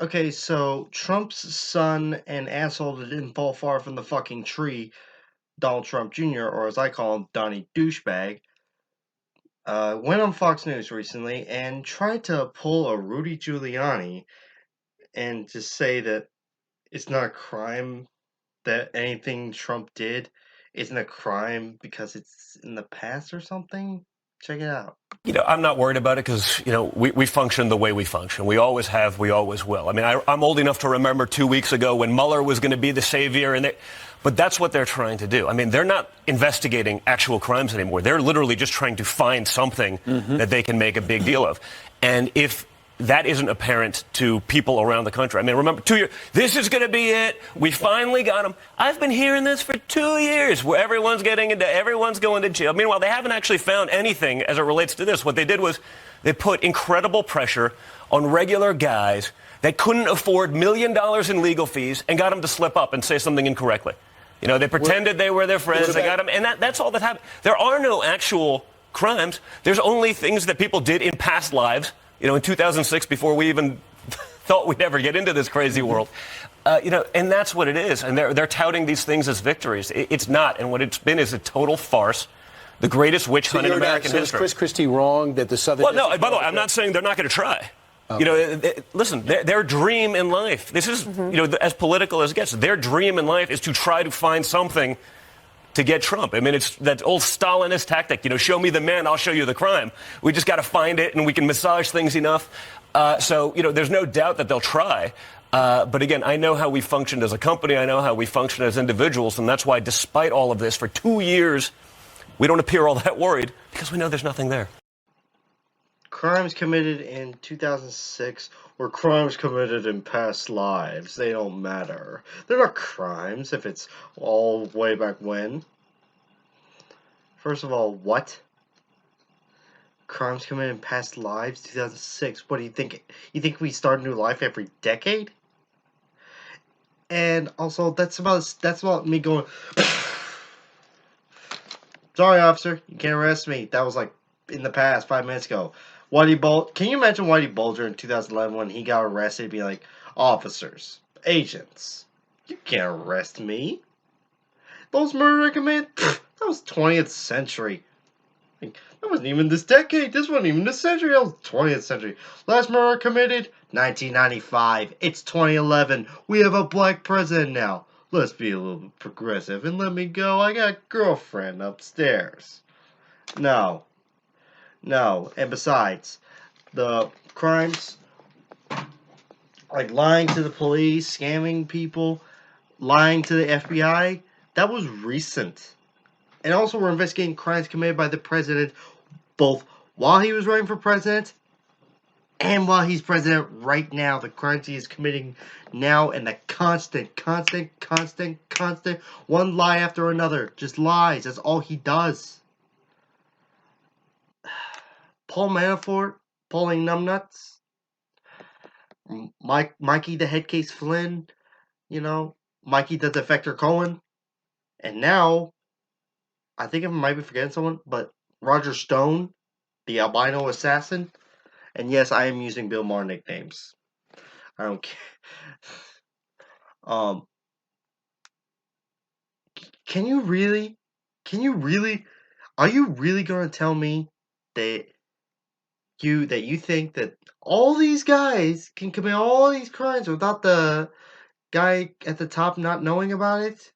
Okay, so Trump's son and asshole that didn't fall far from the fucking tree, Donald Trump Jr., or as I call him, Donnie Douchebag, went on Fox News recently and tried to pull a Rudy Giuliani and just say that it's not a crime that anything Trump did isn't a crime because it's in the past or something. Check it out. I'm not worried about it because, we function the way we function. We always have, we always will. I mean, I'm old enough to remember 2 weeks ago when Mueller was going to be the savior, but that's what they're trying to do. I mean, they're not investigating actual crimes anymore. They're literally just trying to find something that they can make a big deal of. And if that isn't apparent to people around the country. I mean, remember, 2 years, this is going to be it. We finally got them. I've been hearing this for 2 years where everyone's going to jail. Meanwhile, they haven't actually found anything as it relates to this. What they did was they put incredible pressure on regular guys that couldn't afford $1 million in legal fees and got them to slip up and say something incorrectly. They pretended they were their friends. They got them. And that's all that happened. There are no actual crimes. There's only things that people did in past lives. In 2006, before we even thought we'd ever get into this crazy world, and that's what it is. And they're touting these things as victories. It's not. And what it's been is a total farce, the greatest witch hunt in American history. Is Chris Christie wrong that the Southern? Well, no. By the way, I'm not saying they're not going to try. Okay. Listen, their dream in life. This is, as political as it gets. Their dream in life is to try to find something to get Trump. I mean, it's that old Stalinist tactic, show me the man, I'll show you the crime. We just got to find it, and we can massage things enough. So, there's no doubt that they'll try. But again, I know how we functioned as a company. I know how we function as individuals. And that's why, despite all of this, for 2 years, we don't appear all that worried because we know there's nothing there. Crimes committed in 2006 were crimes committed in past lives. They don't matter. They're not crimes if it's all way back when. First of all, what? Crimes committed in past lives? 2006. What do you think? You think we start a new life every decade? And also, that's about me going, sorry, officer, you can't arrest me. That was like in the past, 5 minutes ago. Can you imagine Whitey Bulger in 2011 when he got arrested, be like, officers, agents, you can't arrest me. Those murder I committed, that was 20th century. That wasn't even this decade. This wasn't even this century. That was 20th century. Last murder committed, 1995. It's 2011. We have a black president now. Let's be a little bit progressive and let me go. I got a girlfriend upstairs. No. And besides, the crimes, like lying to the police, scamming people, lying to the FBI, that was recent. And also, we're investigating crimes committed by the president, both while he was running for president and while he's president right now. The crimes he is committing now, and the constant, one lie after another. Just lies. That's all he does. Paul Manafort pulling numbnuts. Mikey the Headcase Flynn. Mikey the Defector Cohen. And now, I think I might be forgetting someone, but Roger Stone, the albino assassin. And yes, I am using Bill Maher nicknames. I don't care. Can you really? Are you really going to tell me that you think that all these guys can commit all these crimes without the guy at the top not knowing about it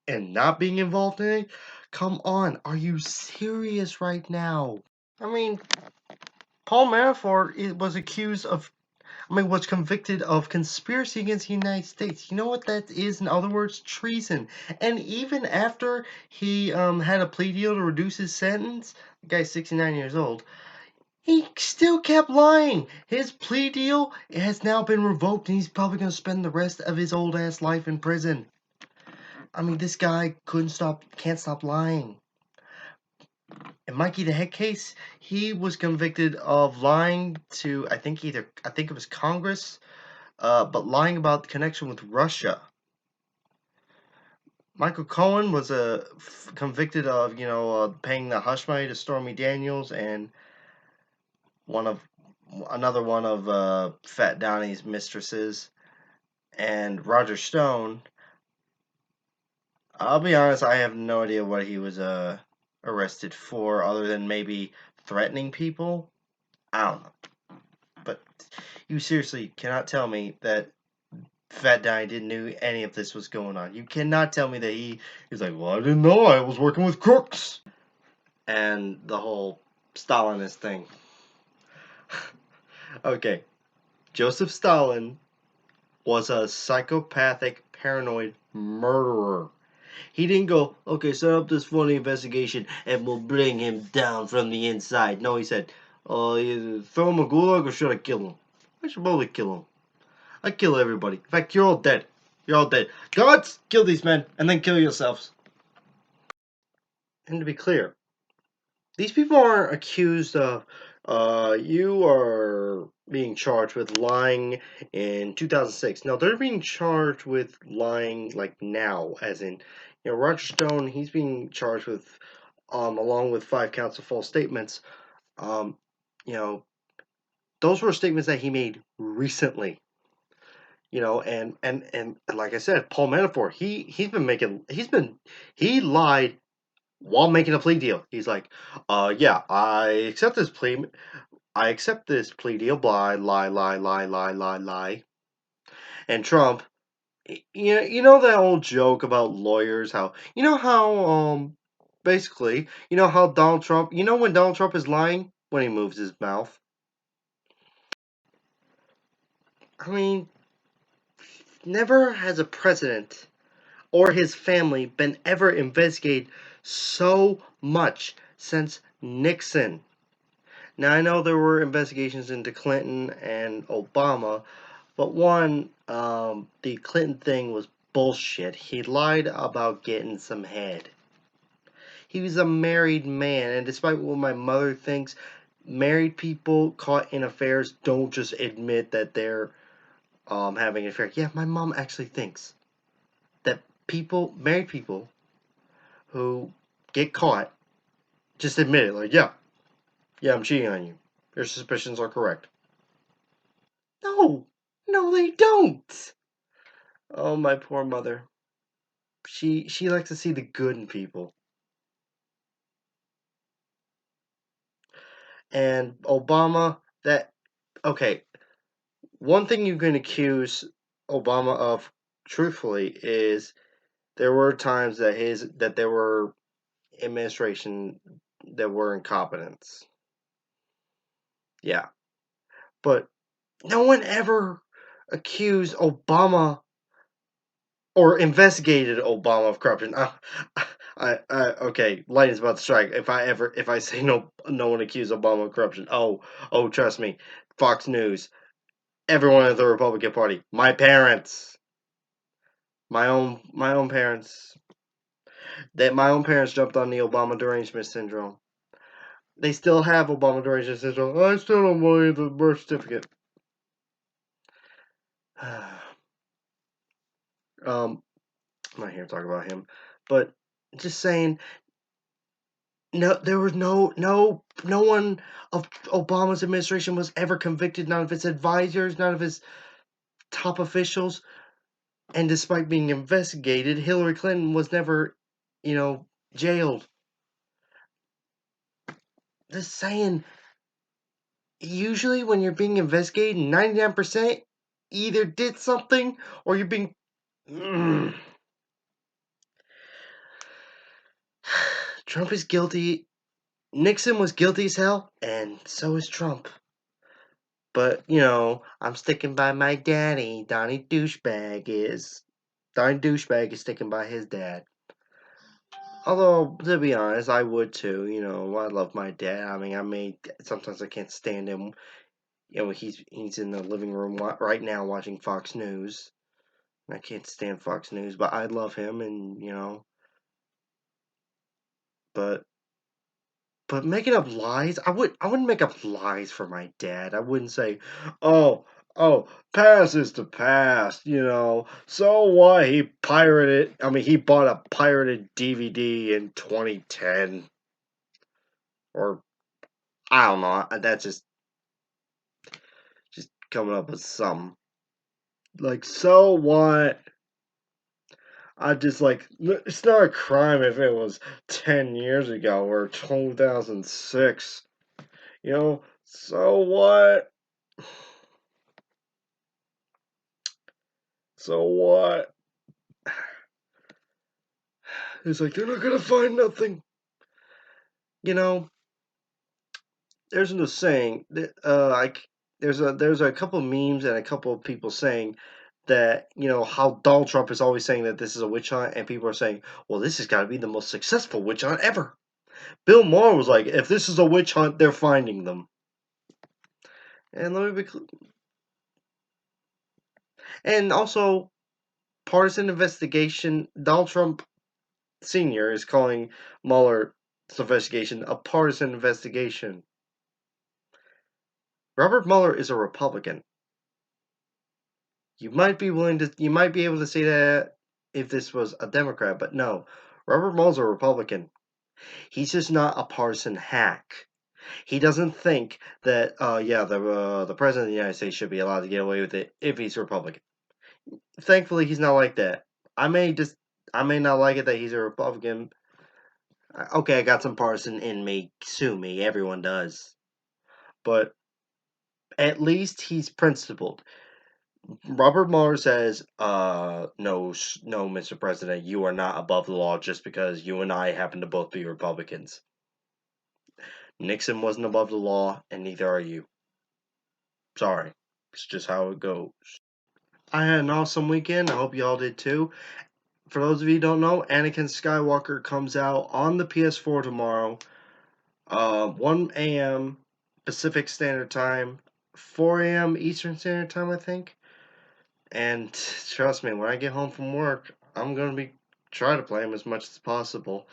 and not being involved in it? Come on, are you serious right now? I mean, Paul Manafort was convicted of conspiracy against the United States. You know what that is? In other words, treason. And even after he had a plea deal to reduce his sentence, the guy's 69 years old, he still kept lying. His plea deal has now been revoked, and he's probably going to spend the rest of his old-ass life in prison. I mean, this guy can't stop lying. And Mikey the Headcase, he was convicted of lying to, I think it was Congress, but lying about the connection with Russia. Michael Cohen was convicted of, paying the hush money to Stormy Daniels, and one of another one of Fat Donnie's mistresses, and Roger Stone. I'll be honest, I have no idea what he was arrested for, other than maybe threatening people. I don't know. But you seriously cannot tell me that Fat Donnie didn't know any of this was going on. You cannot tell me that he's like, well, I didn't know I was working with crooks. And the whole Stalinist thing. Okay, Joseph Stalin was a psychopathic, paranoid murderer. He didn't go, okay, set up this funny investigation and we'll bring him down from the inside. No, he said, either throw him a gulag or should I kill him? I should probably kill him. I kill everybody. In fact, you're all dead. You're all dead. Gods, kill these men and then kill yourselves. And to be clear, these people aren't accused of, you are being charged with lying in 2006. No, they're being charged with lying like now, as in, Roger Stone, he's being charged with, along with 5 counts of false statements. Um, you know, those were statements that he made recently. And like I said, Paul Manafort, he lied while making a plea deal. He's like, yeah, I accept this plea deal, blah, lie. And Trump, you know that old joke about lawyers, basically, how Donald Trump, when Donald Trump is lying? When he moves his mouth. I mean, never has a president or his family been ever investigated so much since Nixon. Now, I know there were investigations into Clinton and Obama, but the Clinton thing was bullshit. He lied about getting some head. He was a married man, and despite what my mother thinks, married people caught in affairs don't just admit that they're having an affair. Yeah, my mom actually thinks that married people who get caught, just admit it. Like, yeah, I'm cheating on you. Your suspicions are correct. No, they don't. Oh, my poor mother. She likes to see the good in people. And Obama, okay, one thing you can accuse Obama of, truthfully, is there were times that there were administration that were incompetence. Yeah. But no one ever accused Obama or investigated Obama of corruption. Okay, lightning's about to strike. If I say no one accused Obama of corruption. Oh, trust me, Fox News, everyone in the Republican Party, my parents, my own parents, my own parents jumped on the Obama derangement syndrome. They still have Obama derangement syndrome. I still don't believe the birth certificate. I'm not here to talk about him, but just saying. No, there was no one of Obama's administration was ever convicted. None of his advisors, none of his top officials, and despite being investigated, Hillary Clinton was never, jailed. Just saying. Usually, when you're being investigated, 99% either did something or you're being. Trump is guilty. Nixon was guilty as hell, and so is Trump. But, I'm sticking by my daddy. Donnie Douchebag is sticking by his dad. Although, to be honest, I would too. I love my dad. I mean, sometimes I can't stand him. He's in the living room right now watching Fox News. I can't stand Fox News, but I love him, and, but making up lies, I wouldn't make up lies for my dad. I wouldn't say, oh, past is the past, So what? He bought a pirated DVD in 2010. Or, I don't know. That's just, coming up with some. Like, so what? I just like, it's not a crime if it was 10 years ago or 2006. You know, so what? So what? It's like, they're not gonna find nothing. You know, there's no saying that, there's a couple memes and a couple of people saying that, how Donald Trump is always saying that this is a witch hunt, and people are saying, well, this has got to be the most successful witch hunt ever. Bill Maher was like, if this is a witch hunt, they're finding them. And let me be and also, partisan investigation. Donald Trump Sr. is calling Mueller's investigation a partisan investigation. Robert Mueller is a Republican. You might be able to say that if this was a Democrat, but no. Robert Mueller's a Republican. He's just not a partisan hack. He doesn't think that, the president of the United States should be allowed to get away with it if he's Republican. Thankfully, he's not like that. I may not like it that he's a Republican. Okay, I got some partisan in me. Sue me. Everyone does. But at least he's principled. Robert Mueller says, no, Mr. President, you are not above the law just because you and I happen to both be Republicans. Nixon wasn't above the law, and neither are you. Sorry. It's just how it goes. I had an awesome weekend. I hope y'all did too. For those of you who don't know, Anakin Skywalker comes out on the PS4 tomorrow. 1 a.m. Pacific Standard Time, 4 a.m. Eastern Standard Time, I think. And trust me, when I get home from work, I'm gonna be try to play him as much as possible.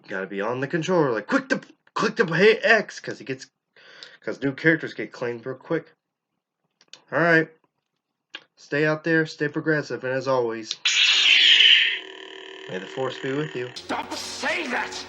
Gotta be on the controller, like click the hit X, because new characters get claimed real quick. All right, stay out there, stay progressive, and as always, may the force be with you. Stop saying that!